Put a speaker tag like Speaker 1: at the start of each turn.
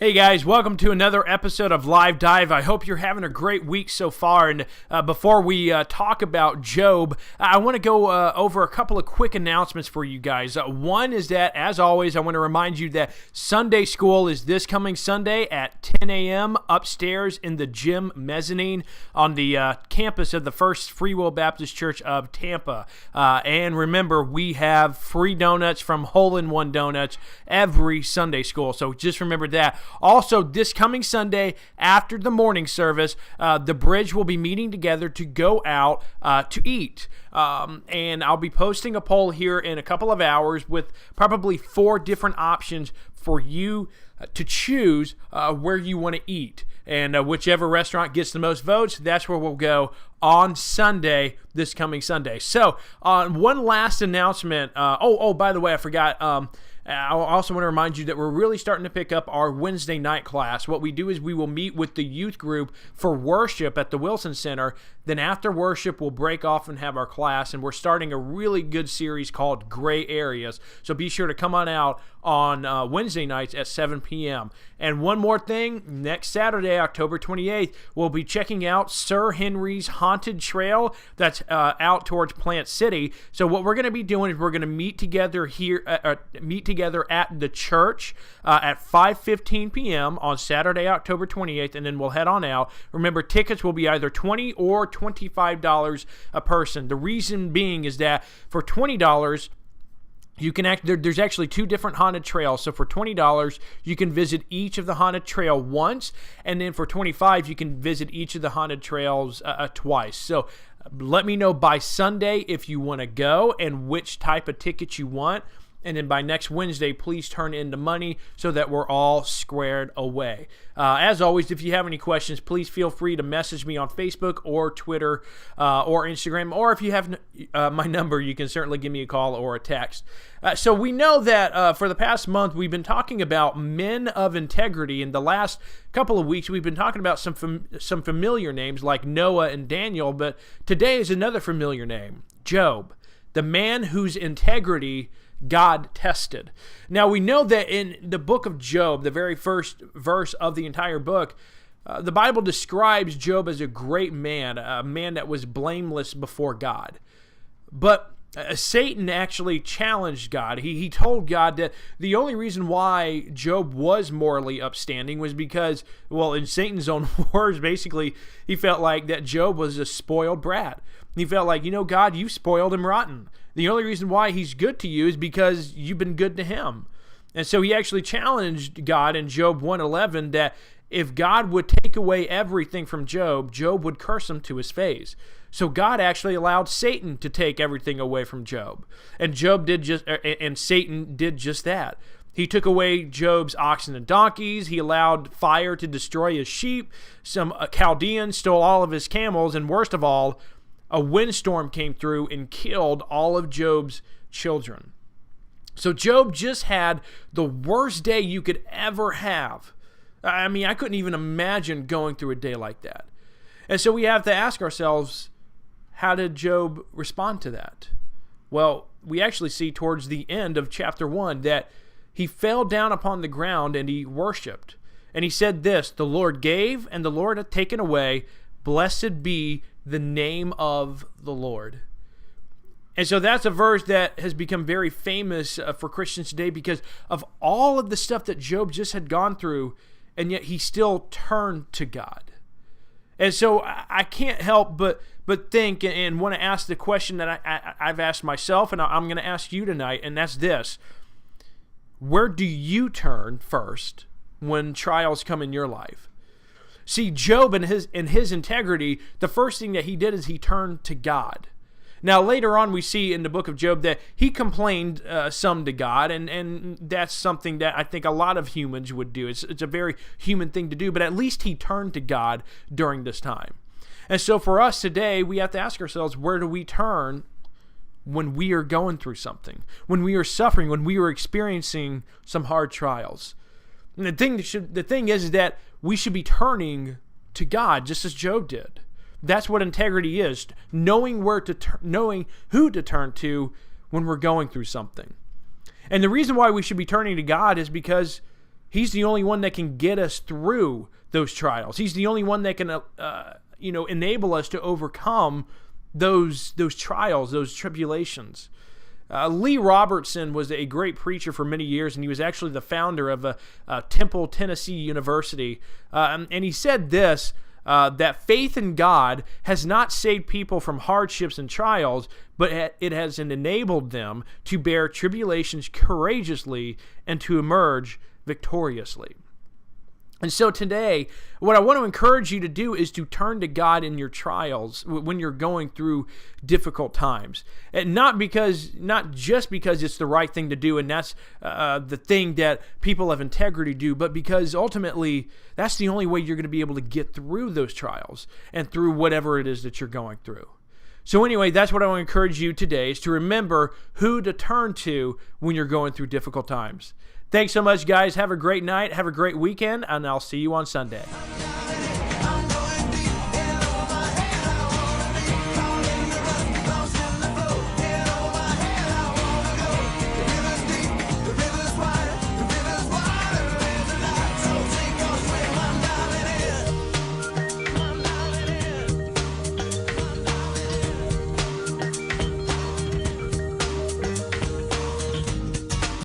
Speaker 1: Hey guys, welcome to another episode of Live Dive. I hope you're having a great week so far. And before we talk about Job, I want to go over a couple of quick announcements for you guys. One is that, as always, I want to remind you that Sunday school is this coming Sunday at 10 a.m. upstairs in the gym mezzanine on the campus of the First Free Will Baptist Church of Tampa. And remember, we have free donuts from Hole in One Donuts every Sunday school. So just remember that. Also, this coming Sunday, after the morning service, the Bridge will be meeting together to go out to eat. And I'll be posting a poll here in a couple of hours with probably 4 different options for you to choose where you want to eat. And whichever restaurant gets the most votes, that's where we'll go on Sunday, this coming Sunday. So, one last announcement. By the way, I forgot. I also want to remind you that we're really starting to pick up our Wednesday night class. What we do is we will meet with the youth group for worship at the Wilson Center. Then after worship, we'll break off and have our class. And we're starting a really good series called Gray Areas. So be sure to come on out on Wednesday nights at 7 p.m. And one more thing, next Saturday, October 28th, we'll be checking out Sir Henry's Haunted Trail that's out towards Plant City. So what we're going to be doing is we're going to meet together here, together at the church at 5:15 p.m. on Saturday, October 28th, and then we'll head on out. Remember, tickets will be either $20 or $25 a person. The reason being is that for $20, you can there's actually 2 different haunted trails. So for $20, you can visit each of the haunted trail once, and then for $25, you can visit each of the haunted trails twice. So let me know by Sunday if you want to go and which type of ticket you want. And then by next Wednesday, please turn in the money so that we're all squared away. As always, if you have any questions, please feel free to message me on Facebook or Twitter or Instagram. Or if you have my number, you can certainly give me a call or a text. So we know that for the past month, we've been talking about men of integrity. In the last couple of weeks, we've been talking about some familiar names like Noah and Daniel. But today is another familiar name, Job, the man whose integrity God tested. Now, we know that in the book of Job, the very first verse of the entire book, the Bible describes Job as a great man, a man that was blameless before God. But Satan actually challenged God. He told God that the only reason why Job was morally upstanding was because, well, in Satan's own words, basically, he felt like that Job was a spoiled brat. He felt like, God, you've spoiled him rotten. The only reason why he's good to you is because you've been good to him. And so he actually challenged God in Job 1:11 that if God would take away everything from Job, Job would curse him to his face. So God actually allowed Satan to take everything away from Job. And Satan did just that. He took away Job's oxen and donkeys. He allowed fire to destroy his sheep. Some Chaldeans stole all of his camels. And worst of all, a windstorm came through and killed all of Job's children. So Job just had the worst day you could ever have. I mean, I couldn't even imagine going through a day like that. And so we have to ask ourselves, how did Job respond to that? Well, we actually see towards the end of chapter 1 that he fell down upon the ground and he worshiped. And he said this, "The Lord gave and the Lord hath taken away. Blessed be the name of the Lord." And so that's a verse that has become very famous for Christians today because of all of the stuff that Job just had gone through, and yet he still turned to God. And so I can't help but think and want to ask the question that I've asked myself, and I'm going to ask you tonight, and that's this. Where do you turn first when trials come in your life? See, Job and his integrity, the first thing that he did is he turned to God. Now, later on, we see in the book of Job that he complained some to God, and that's something that I think a lot of humans would do. It's a very human thing to do, but at least he turned to God during this time. And so for us today, we have to ask ourselves, where do we turn when we are going through something, when we are suffering, when we are experiencing some hard trials? And the thing is that we should be turning to God, just as Job did. That's what integrity is, knowing knowing who to turn to when we're going through something. And the reason why we should be turning to God is because He's the only one that can get us through those trials. He's the only one that can, enable us to overcome those trials, those tribulations. Lee Robertson was a great preacher for many years, and he was actually the founder of Temple, Tennessee University. And he said this, that faith in God has not saved people from hardships and trials, but it has enabled them to bear tribulations courageously and to emerge victoriously. And so today, what I want to encourage you to do is to turn to God in your trials when you're going through difficult times. And not just because it's the right thing to do and that's the thing that people of integrity do, but because ultimately that's the only way you're going to be able to get through those trials and through whatever it is that you're going through. So anyway, that's what I want to encourage you today, is to remember who to turn to when you're going through difficult times. Thanks so much, guys. Have a great night. Have a great weekend, and I'll see you on Sunday.